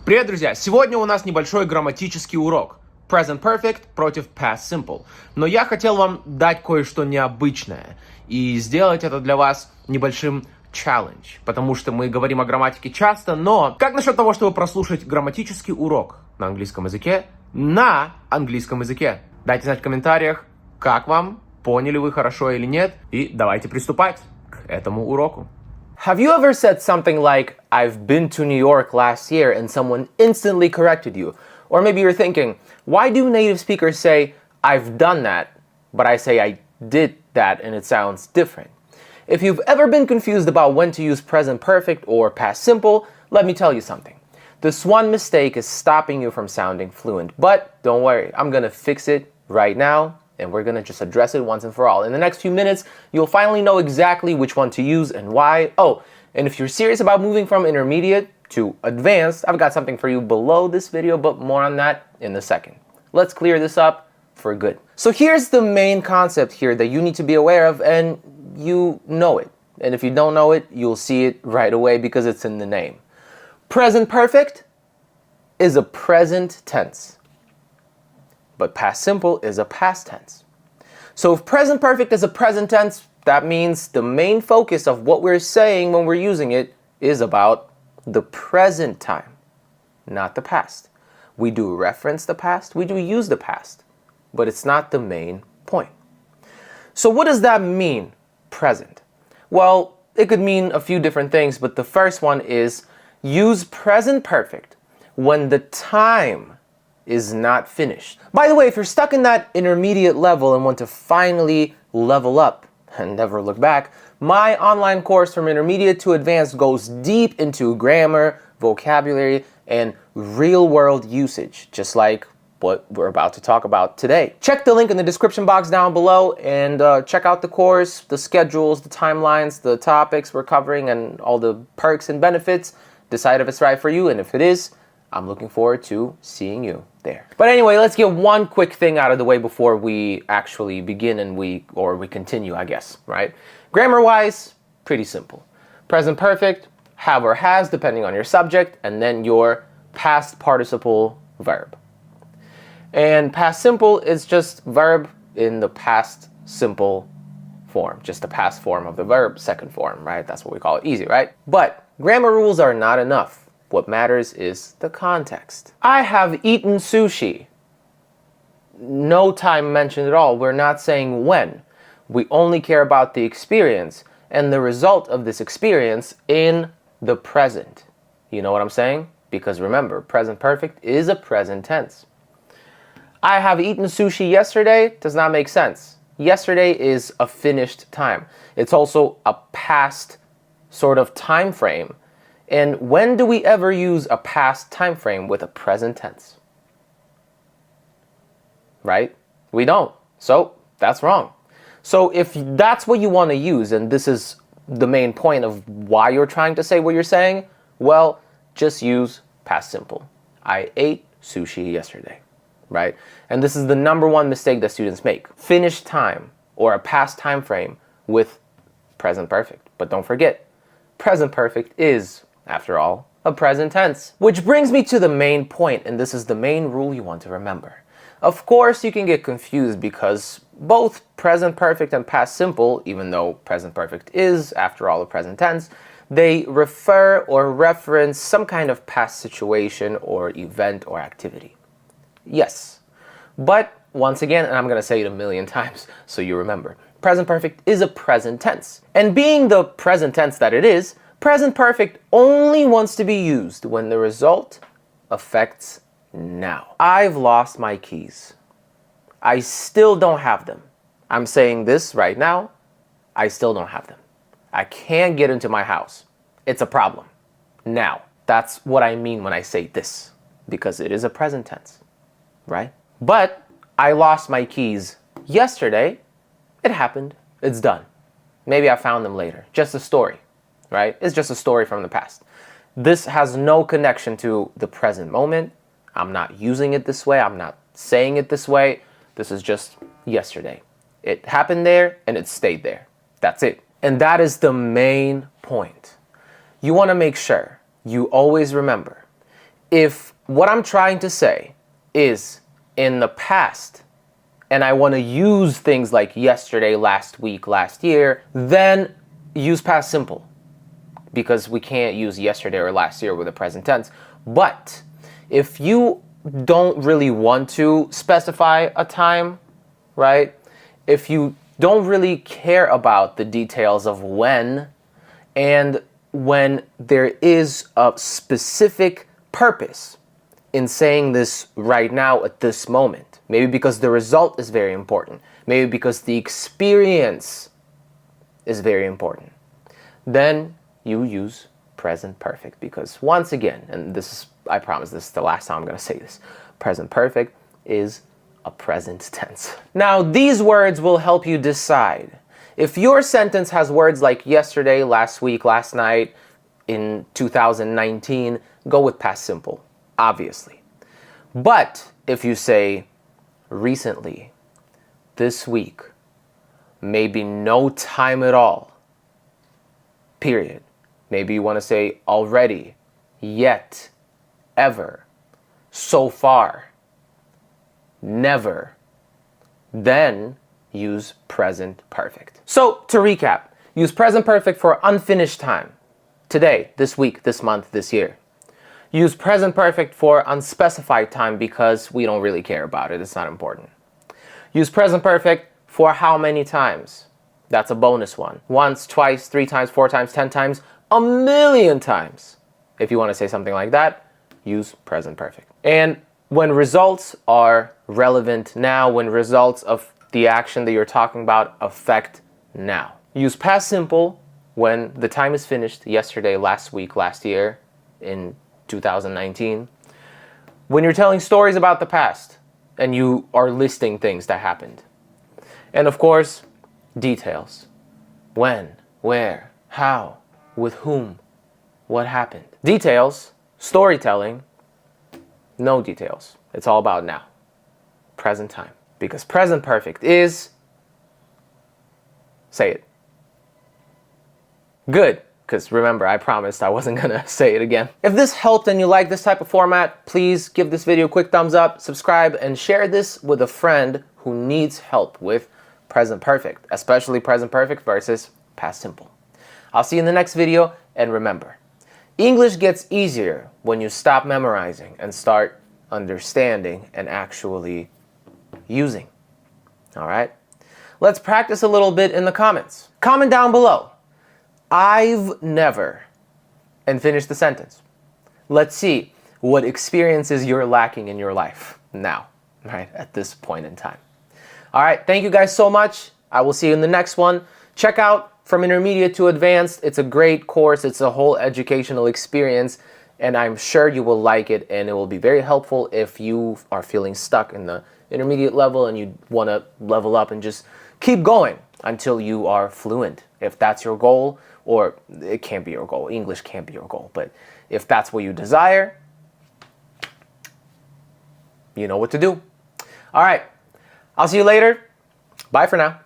Привет, друзья! Сегодня у нас небольшой грамматический урок. Present Perfect против Past Simple. Но я хотел вам дать кое-что необычное. И сделать это для вас небольшим challenge. Потому что мы говорим о грамматике часто, но как насчет того, чтобы прослушать грамматический урок на английском языке на английском языке? Дайте знать в комментариях, как вам, поняли вы хорошо или нет. И давайте приступать к этому уроку. Have you ever said something like, I've been to New York last year, and someone instantly corrected you? Or maybe you're thinking, why do native speakers say, I've done that, but I say I did that and it sounds different? If you've ever been confused about when to use present perfect or past simple, let me tell you something. This one mistake is stopping you from sounding fluent, but don't worry, I'm gonna fix it right now. And we're going to just address it once and for all. In the next few minutes, you'll finally know exactly which one to use and why. Oh, and if you're serious about moving from intermediate to advanced, I've got something for you below this video, but more on that in a second. Let's clear this up for good. So here's the main concept here that you need to be aware of, and you know it. And if you don't know it, you'll see it right away because it's in the name. Present perfect is a present tense. But past simple is a past tense. So if present perfect is a present tense, that means the main focus of what we're saying when we're using it is about the present time, not the past. We do reference the past, we do use the past, but it's not the main point. So what does that mean, present? Well, it could mean a few different things, but the first one is use present perfect when the time is not finished. By the way, if you're stuck in that intermediate level and want to finally level up and never look back, my online course from intermediate to advanced goes deep into grammar, vocabulary, and real-world usage, just like what we're about to talk about today. Check the link in the description box down below and check out the course, the schedules, the timelines, the topics we're covering, and all the perks and benefits. Decide if it's right for you, and if it is, I'm looking forward to seeing you there. But anyway, let's get one quick thing out of the way before we actually begin and we continue, I guess, right? Grammar-wise, pretty simple. Present perfect, have or has, depending on your subject, and then your past participle verb. And past simple is just verb in the past simple form, just the past form of the verb, second form, right? That's what we call it, easy, right? But grammar rules are not enough. What matters is the context. I have eaten sushi. No time mentioned at all. We're not saying when. We only care about the experience and the result of this experience in the present. You know what I'm saying? Because remember, present perfect is a present tense. I have eaten sushi yesterday does not make sense. Yesterday is a finished time. It's also a past sort of time frame. And when do we ever use a past time frame with a present tense? Right? We don't. So that's wrong. So if that's what you want to use, and this is the main point of why you're trying to say what you're saying, well, just use past simple. I ate sushi yesterday, right? And this is the #1 mistake that students make. Finished time or a past time frame with present perfect. But don't forget, present perfect is, after all, a present tense. Which brings me to the main point, and this is the main rule you want to remember. Of course, you can get confused because both present perfect and past simple, even though present perfect is, after all, a present tense, they refer or reference some kind of past situation or event or activity. Yes, but once again, and I'm going to say it a million times so you remember, present perfect is a present tense. And being the present tense that it is, present perfect only wants to be used when the result affects now. I've lost my keys. I still don't have them. I'm saying this right now. I still don't have them. I can't get into my house. It's a problem. Now, that's what I mean when I say this, because it is a present tense, right? But I lost my keys yesterday. It happened. It's done. Maybe I found them later. Just a story. Right? It's just a story from the past. This has no connection to the present moment. I'm not using it this way. I'm not saying it this way. This is just yesterday. It happened there and it stayed there. That's it. And that is the main point. You want to make sure you always remember If what I'm trying to say is in the past, and I want to use things like yesterday, last week, last year, then use past simple, because we can't use yesterday or last year with the present tense. But if you don't really want to specify a time, right? If you don't really care about the details of when, and when there is a specific purpose in saying this right now at this moment, maybe because the result is very important, maybe because the experience is very important, then you use present perfect. Because once again, and this is, I promise this is the last time I'm going to say this, present perfect is a present tense. Now, these words will help you decide. If your sentence has words like yesterday, last week, last night, in 2019, go with past simple, obviously. But if you say recently, this week, maybe no time at all, period. Maybe you want to say already, yet, ever, so far, never, then use present perfect. So to recap, use present perfect for unfinished time. Today, this week, this month, this year. Use present perfect for unspecified time because we don't really care about it. It's not important. Use present perfect for how many times? That's a bonus one. Once, twice, 3 times, 4 times, 10 times, 1,000,000 times. If you want to say something like that, use present perfect. And when results are relevant now, when results of the action that you're talking about affect now. Use past simple when the time is finished, yesterday, last week, last year, in 2019. When you're telling stories about the past and you are listing things that happened. And of course, details. When, where, how, with whom, what happened. Details, storytelling, no details. It's all about now, present time. Because present perfect is, say it. Good, because remember, I promised I wasn't gonna say it again. If this helped and you like this type of format, please give this video a quick thumbs up, subscribe, and share this with a friend who needs help with present perfect, especially present perfect versus past simple. I'll see you in the next video, and remember, English gets easier when you stop memorizing and start understanding and actually using. All right? Let's practice a little bit in the comments. Comment down below. I've never, and finish the sentence. Let's see what experiences you're lacking in your life now, right, at this point in time. All right, thank you guys so much. I will see you in the next one. Check out From Intermediate to Advanced. It's a great course. It's a whole educational experience, and I'm sure you will like it, and it will be very helpful if you are feeling stuck in the intermediate level and you want to level up and just keep going until you are fluent. If that's your goal, or it can't be your goal, English can't be your goal, but if that's what you desire, you know what to do. All right, I'll see you later. Bye for now.